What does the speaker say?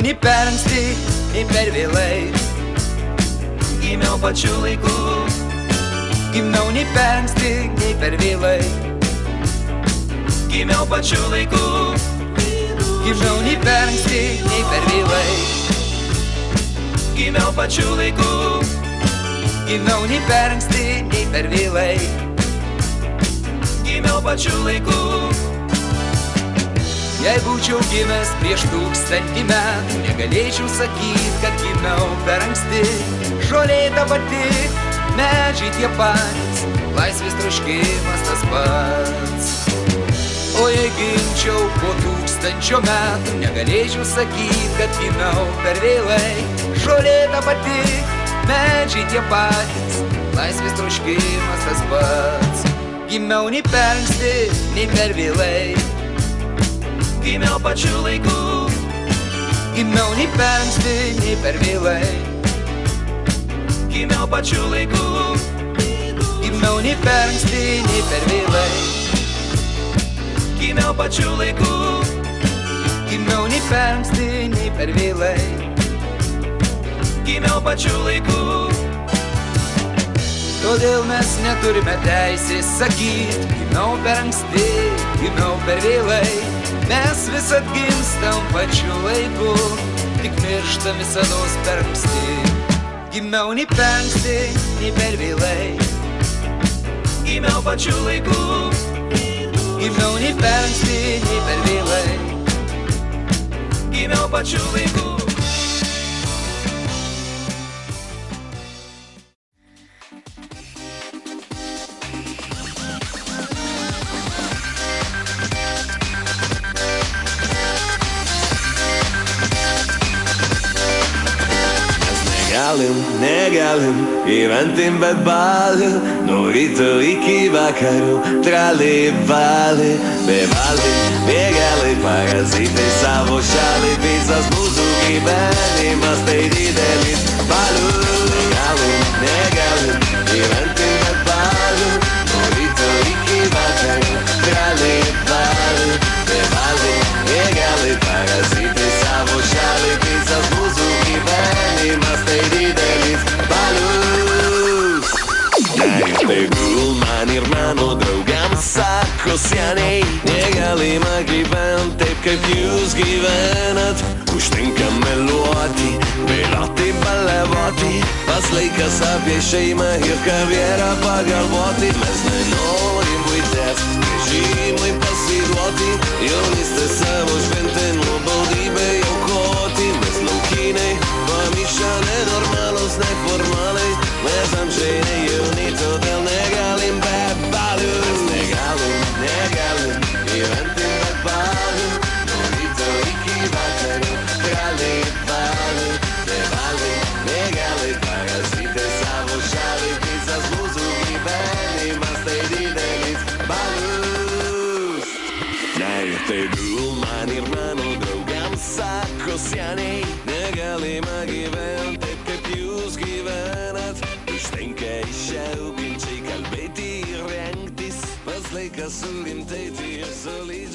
nei per anksti, nei per vėlai. Gimiau pačiu laiku. Gimiau nei per anksti, nei per vėlai. Gimiau pačiu laiku. Gimiau nei per anksti, nei per vėlai. Gimiau pačiu laiku. Gimiau nei per anksti, nei per vėlai. Gimiau pačiu laiku. Jei būčiau gimęs prieš 1000 metų, negalėčiau sakyt, kad gimiau per anksti. Žolė ta pati, medžiai tie patys, laisvės troškimas tas pats. O jei gimčiau po 1000 metų, negalėčiau sakyt, kad gimiau per vėlai. Žolė ta pati, medžiai tie patys, laisvės troškimas tas pats. Gimiau nei per anksti, nei per vėlai. Gimiau pačiu laiku. Gimiau nei per anksti, nei per vėlai. Gimiau pačiu laiku. Gimiau nei per anksti, nei per vėlai. Gimiau pačiu laiku. Gimiau nei per anksti, nei per vėlai. Gimiau pačiu laiku. Todėl mes neturime teisės sakyt, gimiau per anksti, gimiau per vėlai. Mes visad gimstam pačiu laiku, tik mirštam visados per anksti. Gimiau nei per anksti, nei per vėlai. Gimiau pačiu laiku. Gimiau nei per anksti, nei per vėlai. Gimiau pačiu laiku. Negalim gyventi be balių, nuo ryto iki vakarų, trali vali, bevali, negali parazitai savo šalį, visas mūsų gyvenimas tai didelis balius. Negalim gyventi be balių, nuo ryto iki vakarų, trali vali, bevali, negali parazitai savo šalį, visas mūsų gyvenimas tai didelis balius. Tegul man ir mano draugams sako seniai, negalima gyvent taip kaip jūs gyvenat. Užtenka meluoti, vėlioti, balevoti, pas laikas apie šeimą ir karjerą pagalvoti. Mes nenorim buities, režimui pasiduoti, jaunystę savo šventę nuobodybę aukoti. Mes laukiniai, pamišę nenormalus, neformaliai, mes amžiai nejauni, todėl negalim be balių. Negalim gyventi be balių, nuo ryto iki vakarų, trali vali, bevali, negali parazitai savo šalį, visas mūsų gyvenimas tai didelis balius. Ir tegul man ir mano draugams sako seniai, negalima gyventi taip kaip jūs gyvenat. Užtenka išauginčiai kalbėti ir rengtis, pas laikas surimtėti ir solidžiai.